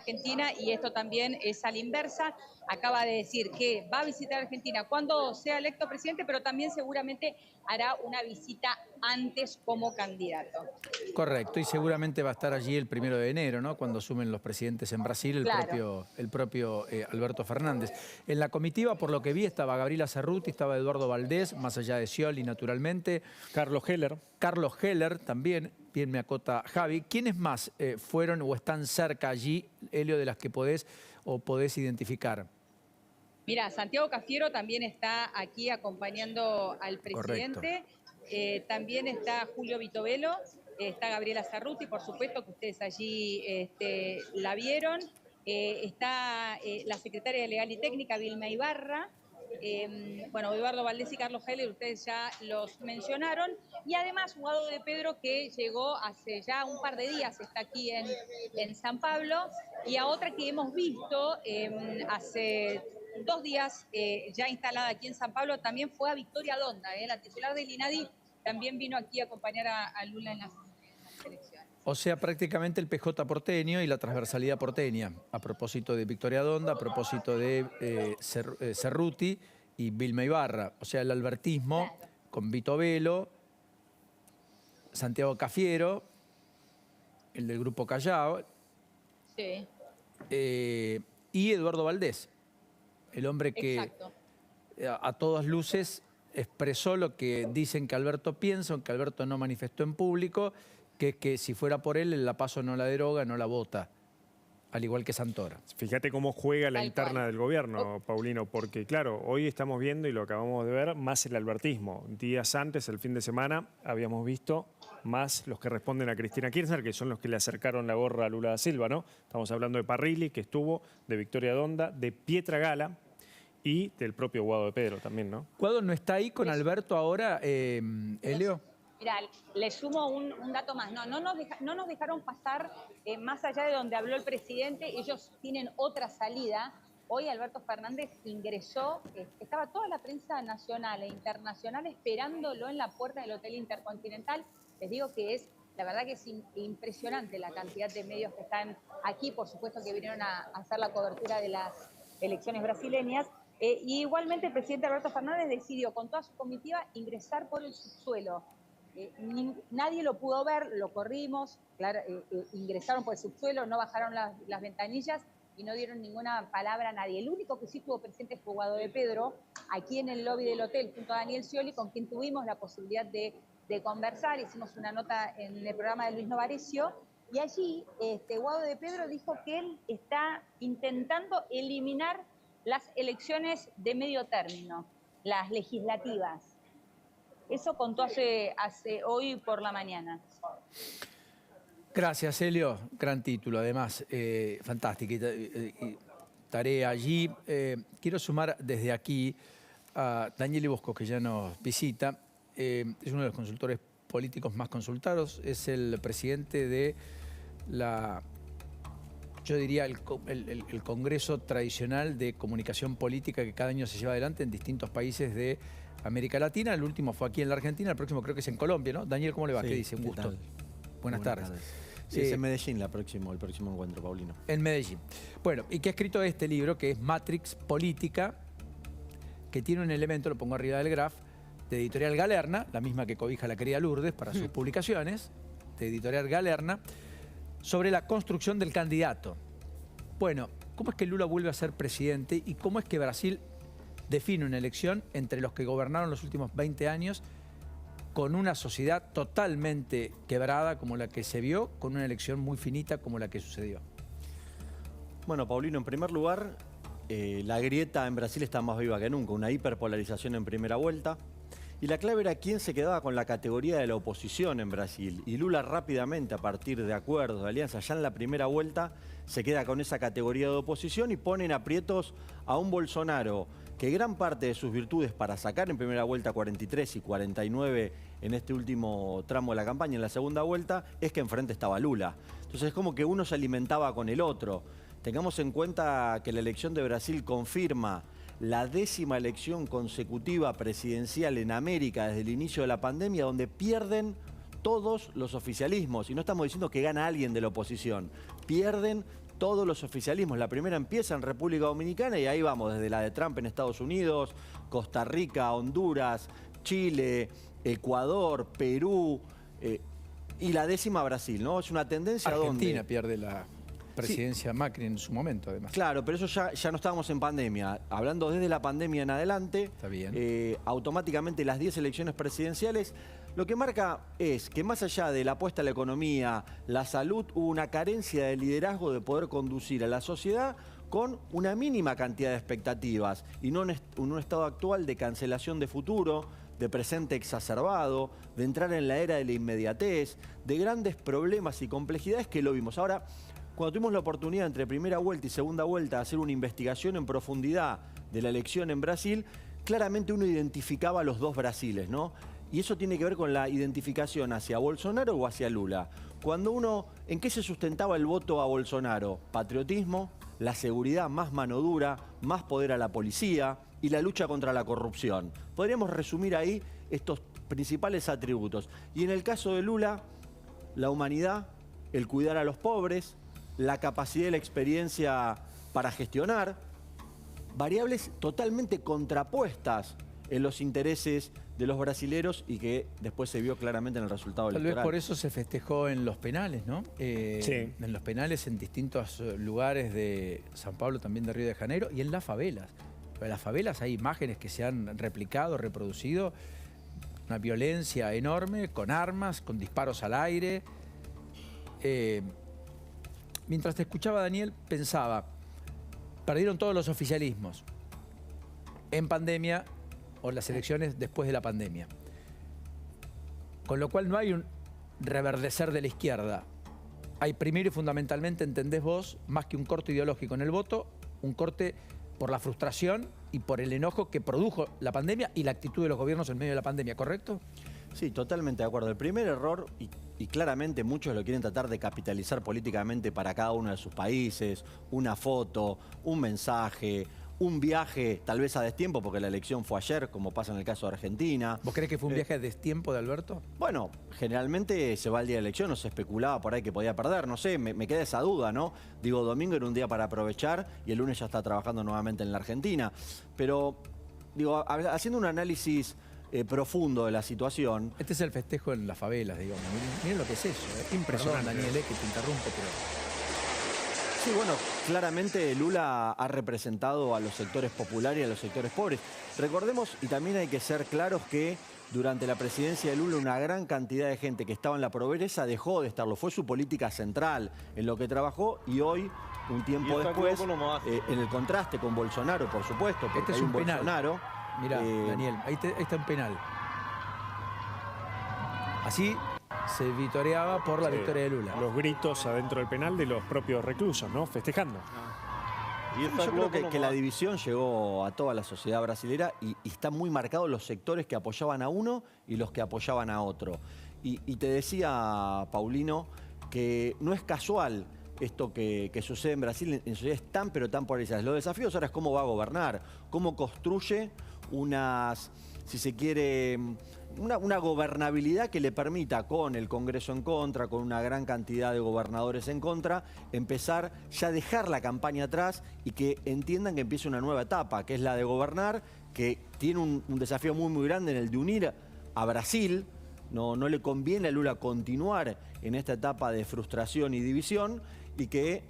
Argentina, y esto también es a la inversa. Acaba de decir que va a visitar Argentina cuando sea electo presidente, pero también seguramente hará una visita antes como candidato. Correcto, y seguramente va a estar allí el 1 de enero, ¿no? Cuando asumen los presidentes en Brasil, Claro. el propio Alberto Fernández. En la comitiva, por lo que vi, estaba Gabriela Cerruti, estaba Eduardo Valdés, más allá de Scioli, naturalmente. Carlos Heller. Carlos Heller también, bien me acota Javi. ¿Quiénes más fueron o están cerca allí, Helio, de las que podés identificar? Mira, Santiago Cafiero también está aquí acompañando al presidente. También está Julio Vitovelo, está Gabriela Cerruti, por supuesto que ustedes allí la vieron. Está la secretaria de Legal y Técnica, Vilma Ibarra. Bueno, Eduardo Valdés y Carlos Heller, ustedes ya los mencionaron. Y además Guado de Pedro, que llegó hace ya un par de días, está aquí en San Pablo. Y a otra que hemos visto hace 2 días ya instalada aquí en San Pablo, también fue a Victoria Donda, la titular del INADI, también vino aquí a acompañar a Lula en las elecciones. O sea, prácticamente el PJ porteño y la transversalidad porteña, a propósito de Victoria Donda, a propósito de Cerruti y Vilma Ibarra. O sea, el albertismo con Vito Velo, Santiago Cafiero, el del Grupo Callao, sí. Y Eduardo Valdés, el hombre que a todas luces expresó lo que dicen que Alberto piensa, aunque Alberto no manifestó en público, que es que si fuera por él, la PASO no la deroga, no la vota, al igual que Santoro. Fíjate cómo juega la interna del gobierno, Paulino, porque claro, hoy estamos viendo, y lo acabamos de ver, más el albertismo. Días antes, el fin de semana, habíamos visto más los que responden a Cristina Kirchner, que son los que le acercaron la gorra a Lula da Silva, ¿no? Estamos hablando de Parrilli, que estuvo, de Victoria Donda, de Pietra Gala y del propio Guado de Pedro también, ¿no? ¿Guado no está ahí con Alberto ahora, Helio? Mira, le sumo un dato más. No nos dejaron pasar más allá de donde habló el presidente. Ellos tienen otra salida. Hoy Alberto Fernández ingresó, estaba toda la prensa nacional e internacional esperándolo en la puerta del Hotel Intercontinental. Les digo que la verdad que es impresionante la cantidad de medios que están aquí, por supuesto que vinieron a hacer la cobertura de las elecciones brasileñas. Y igualmente el presidente Alberto Fernández decidió con toda su comitiva ingresar por el subsuelo. Nadie lo pudo ver, lo corrimos, claro, ingresaron por el subsuelo, no bajaron las ventanillas y no dieron ninguna palabra a nadie. El único que sí estuvo presente fue Guado de Pedro, aquí en el lobby del hotel, junto a Daniel Scioli, con quien tuvimos la posibilidad de conversar. Hicimos una nota en el programa de Luis Novarecio, y allí Guado de Pedro dijo que él está intentando eliminar las elecciones de medio término, las legislativas. Eso contó hoy por la mañana. Gracias, Helio. Gran título, además. Fantástica tarea allí. Quiero sumar desde aquí a Daniel Bosco, que ya nos visita. Es uno de los consultores políticos más consultados. Es el presidente de yo diría, el Congreso Tradicional de Comunicación Política que cada año se lleva adelante en distintos países de América Latina. El último fue aquí en la Argentina, el próximo creo que es en Colombia, ¿no? Daniel, ¿cómo le va? Sí, ¿qué dice? Un gusto. Buenas tardes. Sí, es en Medellín el próximo encuentro, Paulino. En Medellín. Bueno, y que ha escrito este libro, que es Matrix Política, que tiene un elemento, lo pongo arriba del graph, de Editorial Galerna, la misma que cobija la querida Lourdes para sus publicaciones, de Editorial Galerna, sobre la construcción del candidato. Bueno, ¿cómo es que Lula vuelve a ser presidente y cómo es que Brasil define una elección entre los que gobernaron los últimos 20 años con una sociedad totalmente quebrada como la que se vio, con una elección muy finita como la que sucedió? Bueno, Paulino, en primer lugar, la grieta en Brasil está más viva que nunca, una hiperpolarización en primera vuelta. Y la clave era quién se quedaba con la categoría de la oposición en Brasil. Y Lula rápidamente, a partir de acuerdos, de alianzas, ya en la primera vuelta, se queda con esa categoría de oposición y pone en aprietos a un Bolsonaro que gran parte de sus virtudes para sacar en primera vuelta 43 y 49 en este último tramo de la campaña, en la segunda vuelta, es que enfrente estaba Lula. Entonces es como que uno se alimentaba con el otro. Tengamos en cuenta que la elección de Brasil confirma la 10ª elección consecutiva presidencial en América desde el inicio de la pandemia, donde pierden todos los oficialismos. Y no estamos diciendo que gana alguien de la oposición. Pierden todos los oficialismos. La primera empieza en República Dominicana y ahí vamos, desde la de Trump en Estados Unidos, Costa Rica, Honduras, Chile, Ecuador, Perú y la 10ª Brasil, ¿no? Es una tendencia Argentina donde... pierde la presidencia Macri en su momento, además. Claro, pero eso ya no estábamos en pandemia. Hablando desde la pandemia en adelante, Está bien. automáticamente las 10 elecciones presidenciales, lo que marca es que más allá de la apuesta a la economía, la salud, hubo una carencia de liderazgo de poder conducir a la sociedad con una mínima cantidad de expectativas y no en un estado actual de cancelación de futuro, de presente exacerbado, de entrar en la era de la inmediatez, de grandes problemas y complejidades que lo vimos. Ahora, cuando tuvimos la oportunidad entre primera vuelta y segunda vuelta de hacer una investigación en profundidad de la elección en Brasil, claramente uno identificaba los dos Brasiles, ¿no? Y eso tiene que ver con la identificación hacia Bolsonaro o hacia Lula. Cuando uno, ¿en qué se sustentaba el voto a Bolsonaro? Patriotismo, la seguridad, más mano dura, más poder a la policía y la lucha contra la corrupción. Podríamos resumir ahí estos principales atributos. Y en el caso de Lula, la humanidad, el cuidar a los pobres, la capacidad y la experiencia para gestionar, variables totalmente contrapuestas en los intereses de los brasileros y que después se vio claramente en el resultado electoral. Tal vez por eso se festejó en los penales, ¿no? Sí. En los penales en distintos lugares de San Pablo, también de Río de Janeiro, y en las favelas. En las favelas hay imágenes que se han replicado, reproducido, una violencia enorme, con armas, con disparos al aire. Mientras te escuchaba, Daniel, pensaba, perdieron todos los oficialismos en pandemia o las elecciones después de la pandemia. Con lo cual no hay un reverdecer de la izquierda. Hay primero y fundamentalmente, entendés vos, más que un corte ideológico en el voto, un corte por la frustración y por el enojo que produjo la pandemia y la actitud de los gobiernos en medio de la pandemia, ¿correcto? Sí, totalmente de acuerdo. El primer error, y claramente muchos lo quieren tratar de capitalizar políticamente para cada uno de sus países, una foto, un mensaje, un viaje tal vez a destiempo, porque la elección fue ayer, como pasa en el caso de Argentina. ¿Vos creés que fue un viaje a destiempo de Alberto? Bueno, generalmente se va el día de elección, no se especulaba por ahí que podía perder, no sé, me queda esa duda, ¿no? Digo, domingo era un día para aprovechar y el lunes ya está trabajando nuevamente en la Argentina. Pero, digo, haciendo un análisis profundo de la situación... Este es el festejo en las favelas, digamos. Miren lo que es eso. Impresionante, Daniel, que te interrumpo, pero... Sí, bueno, claramente Lula ha representado a los sectores populares y a los sectores pobres. Recordemos, y también hay que ser claros, que durante la presidencia de Lula una gran cantidad de gente que estaba en la pobreza dejó de estarlo. Fue su política central en lo que trabajó y hoy, un tiempo después, en el contraste con Bolsonaro, por supuesto, porque este es hay un penal. Bolsonaro. Mirá, Daniel, ahí está un penal. Así se vitoreaba por la victoria de Lula. Los gritos adentro del penal de los propios reclusos, ¿no? Festejando. Yo creo que la división llegó a toda la sociedad brasilera y está muy marcado los sectores que apoyaban a uno y los que apoyaban a otro. Y te decía, Paulino, que no es casual esto que sucede en Brasil en sociedades tan pero tan polarizadas. Los desafíos ahora es cómo va a gobernar, cómo construye unas, si se quiere, una gobernabilidad que le permita, con el Congreso en contra, con una gran cantidad de gobernadores en contra, empezar ya a dejar la campaña atrás y que entiendan que empieza una nueva etapa, que es la de gobernar, que tiene un desafío muy grande en el de unir a Brasil. No le conviene a Lula continuar en esta etapa de frustración y división y que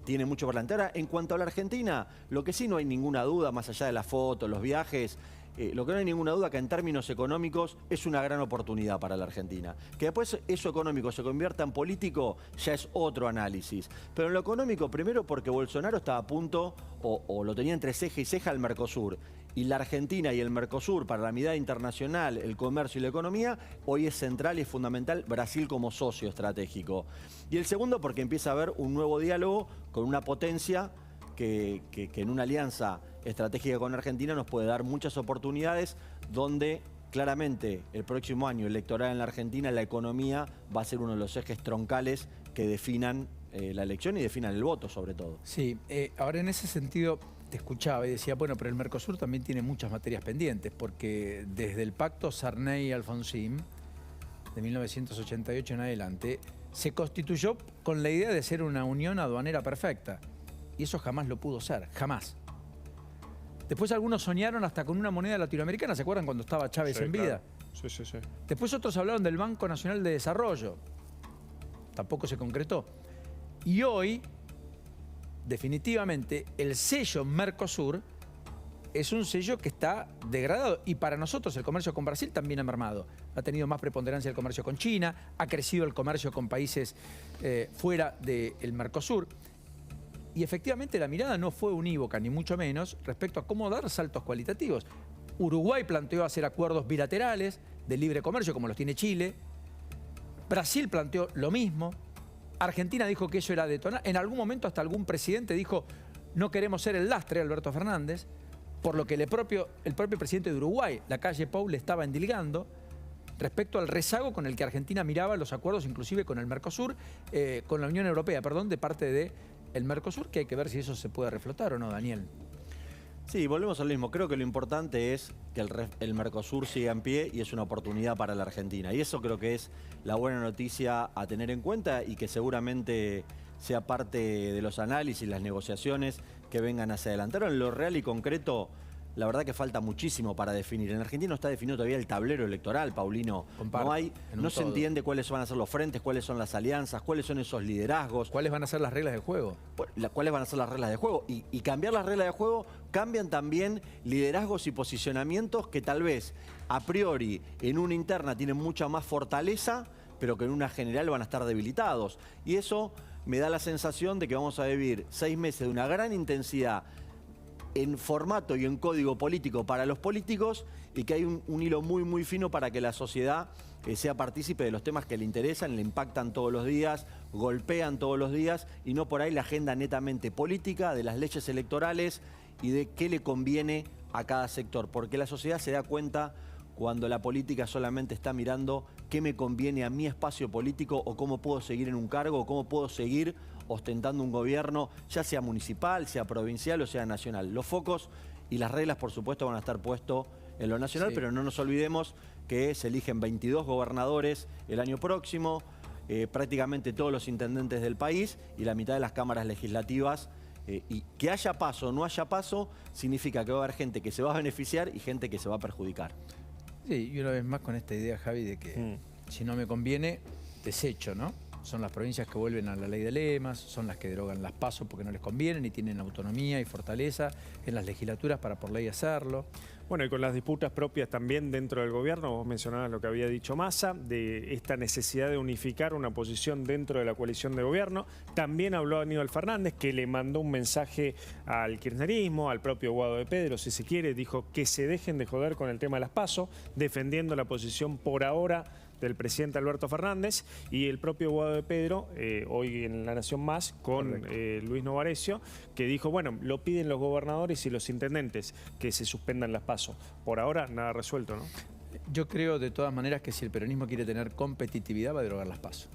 tiene mucho por delante. Ahora, en cuanto a la Argentina, lo que sí no hay ninguna duda, más allá de las fotos, los viajes, lo que no hay ninguna duda que en términos económicos es una gran oportunidad para la Argentina. Que después eso económico se convierta en político ya es otro análisis. Pero en lo económico, primero porque Bolsonaro estaba a punto, o lo tenía entre ceja y ceja, al Mercosur. Y la Argentina y el Mercosur para la mirada internacional, el comercio y la economía, hoy es central y es fundamental Brasil como socio estratégico. Y el segundo porque empieza a haber un nuevo diálogo con una potencia que en una alianza estratégica con Argentina nos puede dar muchas oportunidades, donde claramente el próximo año electoral en la Argentina la economía va a ser uno de los ejes troncales que definan la elección y definan el voto sobre todo. Sí, ahora en ese sentido te escuchaba y decía, bueno, pero el Mercosur también tiene muchas materias pendientes, porque desde el pacto Sarney-Alfonsín de 1988 en adelante se constituyó con la idea de ser una unión aduanera perfecta. Y eso jamás lo pudo ser, jamás. Después algunos soñaron hasta con una moneda latinoamericana, ¿se acuerdan cuando estaba Chávez en vida? Sí, sí, sí. Después otros hablaron del Banco Nacional de Desarrollo. Tampoco se concretó. Y hoy, definitivamente, el sello Mercosur es un sello que está degradado. Y para nosotros el comercio con Brasil también ha mermado. Ha tenido más preponderancia el comercio con China, ha crecido el comercio con países fuera del Mercosur. Y efectivamente la mirada no fue unívoca, ni mucho menos, respecto a cómo dar saltos cualitativos. Uruguay planteó hacer acuerdos bilaterales de libre comercio, como los tiene Chile. Brasil planteó lo mismo. Argentina dijo que eso era detonar. En algún momento hasta algún presidente dijo, no queremos ser el lastre, Alberto Fernández, por lo que el propio presidente de Uruguay, Lacalle Pou, le estaba endilgando respecto al rezago con el que Argentina miraba los acuerdos, inclusive con el Mercosur, con la Unión Europea, perdón, de parte del Mercosur, que hay que ver si eso se puede reflotar o no, Daniel. Sí, volvemos al mismo. Creo que lo importante es que el Mercosur siga en pie y es una oportunidad para la Argentina. Y eso creo que es la buena noticia a tener en cuenta y que seguramente sea parte de los análisis, las negociaciones que vengan hacia adelante. Ahora, en lo real y concreto, la verdad que falta muchísimo para definir. En Argentina no está definido todavía el tablero electoral, Paulino. Comparto, no se entiende cuáles van a ser los frentes, cuáles son las alianzas, cuáles son esos liderazgos. ¿Cuáles van a ser las reglas de juego? ¿Cuáles van a ser las reglas de juego? Y cambiar las reglas de juego, cambian también liderazgos y posicionamientos que tal vez a priori en una interna tienen mucha más fortaleza, pero que en una general van a estar debilitados. Y eso me da la sensación de que vamos a vivir 6 meses de una gran intensidad en formato y en código político para los políticos y que hay un hilo muy, muy fino para que la sociedad sea partícipe de los temas que le interesan, le impactan todos los días, golpean todos los días y no por ahí la agenda netamente política de las leyes electorales y de qué le conviene a cada sector. Porque la sociedad se da cuenta cuando la política solamente está mirando qué me conviene a mi espacio político o cómo puedo seguir en un cargo o cómo puedo seguir ostentando un gobierno, ya sea municipal, sea provincial o sea nacional. Los focos y las reglas, por supuesto, van a estar puestos en lo nacional, sí. Pero no nos olvidemos que se eligen 22 gobernadores el año próximo, prácticamente todos los intendentes del país y la mitad de las cámaras legislativas. Y que haya paso o no haya paso, significa que va a haber gente que se va a beneficiar y gente que se va a perjudicar. Sí, y una vez más con esta idea, Javi, de que si no me conviene, desecho, ¿no? Son las provincias que vuelven a la ley de lemas, son las que derogan las PASO porque no les convienen y tienen autonomía y fortaleza en las legislaturas para por ley hacerlo. Bueno, y con las disputas propias también dentro del gobierno, vos mencionabas lo que había dicho Massa, de esta necesidad de unificar una posición dentro de la coalición de gobierno. También habló Aníbal Fernández, que le mandó un mensaje al kirchnerismo, al propio Guado de Pedro, si se quiere, dijo que se dejen de joder con el tema de las PASO, defendiendo la posición por ahora del presidente Alberto Fernández, y el propio Guado de Pedro, hoy en La Nación Más, con Luis Novarecio, que dijo, bueno, lo piden los gobernadores y los intendentes, que se suspendan las PASO. Por ahora, nada resuelto, ¿no? Yo creo de todas maneras que si el peronismo quiere tener competitividad, va a derogar las PASO.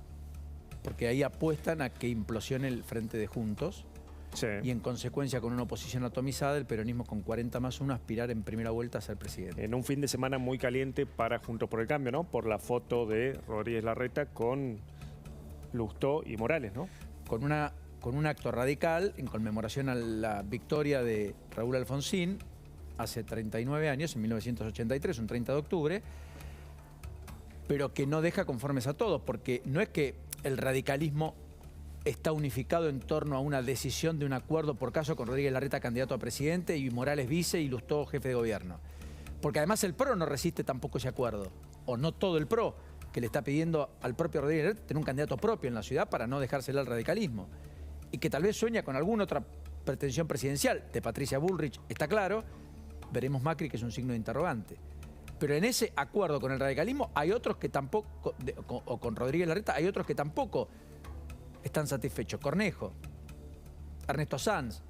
Porque ahí apuestan a que implosione el Frente de Juntos. Sí. Y en consecuencia, con una oposición atomizada, el peronismo con 40+1 aspirar en primera vuelta a ser presidente. En un fin de semana muy caliente para Juntos por el Cambio, ¿no? Por la foto de Rodríguez Larreta con Lustó y Morales, ¿no? Con un acto radical en conmemoración a la victoria de Raúl Alfonsín hace 39 años, en 1983, un 30 de octubre, pero que no deja conformes a todos, porque no es que el radicalismo está unificado en torno a una decisión de un acuerdo por caso con Rodríguez Larreta candidato a presidente y Morales vice y Lustó jefe de gobierno. Porque además el PRO no resiste tampoco ese acuerdo, o no todo el PRO, que le está pidiendo al propio Rodríguez Larreta tener un candidato propio en la ciudad para no dejársela al radicalismo. Y que tal vez sueña con alguna otra pretensión presidencial. De Patricia Bullrich está claro, veremos Macri, que es un signo de interrogante. Pero en ese acuerdo con el radicalismo hay otros que tampoco, o con Rodríguez Larreta, hay otros que tampoco están satisfechos. Cornejo, Ernesto Sanz,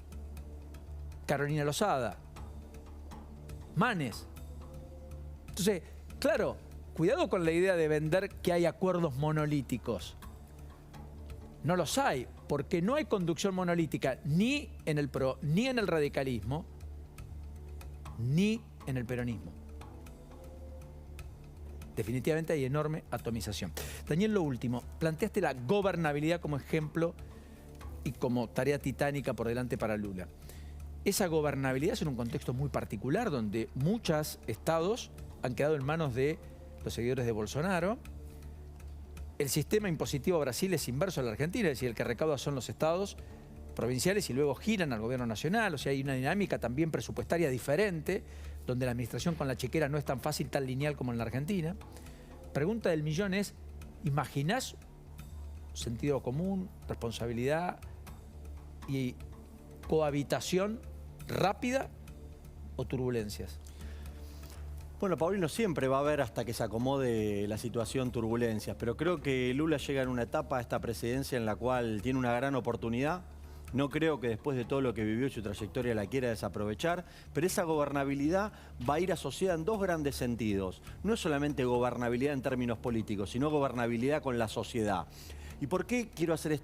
Carolina Lozada, Manes. Entonces, claro, cuidado con la idea de vender que hay acuerdos monolíticos. No los hay, porque no hay conducción monolítica ni en el PRO, ni en el radicalismo, ni en el peronismo. definitivamente hay enorme atomización. Daniel, lo último, planteaste la gobernabilidad como ejemplo y como tarea titánica por delante para Lula. Esa gobernabilidad es en un contexto muy particular donde muchos estados han quedado en manos de los seguidores de Bolsonaro. El sistema impositivo a Brasil es inverso a la Argentina, es decir, el que recauda son los estados provinciales y luego giran al gobierno nacional. O sea, hay una dinámica también presupuestaria diferente, donde la administración con la chequera no es tan fácil, tan lineal como en la Argentina. Pregunta del millón es, ¿imaginás sentido común, responsabilidad y cohabitación rápida o turbulencias? Bueno, Paulino, siempre va a haber hasta que se acomode la situación turbulencias, pero creo que Lula llega en una etapa a esta presidencia en la cual tiene una gran oportunidad. No creo que después de todo lo que vivió y su trayectoria la quiera desaprovechar, pero esa gobernabilidad va a ir asociada en dos grandes sentidos. No es solamente gobernabilidad en términos políticos, sino gobernabilidad con la sociedad. ¿Y por qué quiero hacer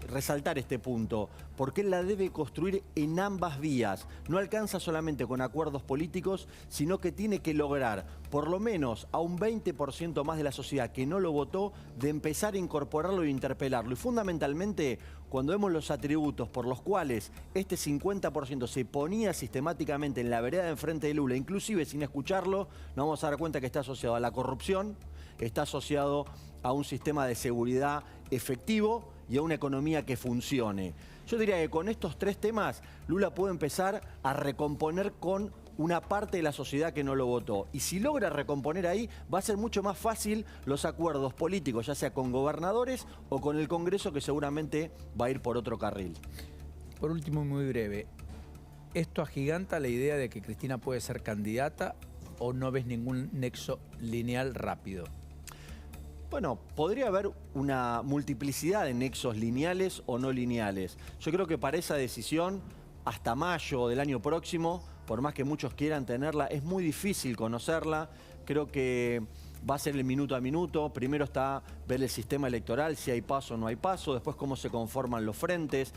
resaltar este punto? Porque él la debe construir en ambas vías. No alcanza solamente con acuerdos políticos, sino que tiene que lograr por lo menos a un 20% más de la sociedad que no lo votó, de empezar a incorporarlo e interpelarlo. Y fundamentalmente, cuando vemos los atributos por los cuales este 50% se ponía sistemáticamente en la vereda de enfrente de Lula, inclusive sin escucharlo, nos vamos a dar cuenta que está asociado a la corrupción, está asociado a un sistema de seguridad efectivo y a una economía que funcione. Yo diría que con estos tres temas, Lula puede empezar a recomponer con una parte de la sociedad que no lo votó. Y si logra recomponer ahí, va a ser mucho más fácil los acuerdos políticos, ya sea con gobernadores o con el Congreso, que seguramente va a ir por otro carril. Por último, muy breve, ¿esto agiganta la idea de que Cristina puede ser candidata o no ves ningún nexo lineal rápido? Bueno, podría haber una multiplicidad de nexos lineales o no lineales. Yo creo que para esa decisión, hasta mayo del año próximo, por más que muchos quieran tenerla, es muy difícil conocerla. Creo que va a ser el minuto a minuto. Primero está ver el sistema electoral, si hay paso o no hay paso, después cómo se conforman los frentes.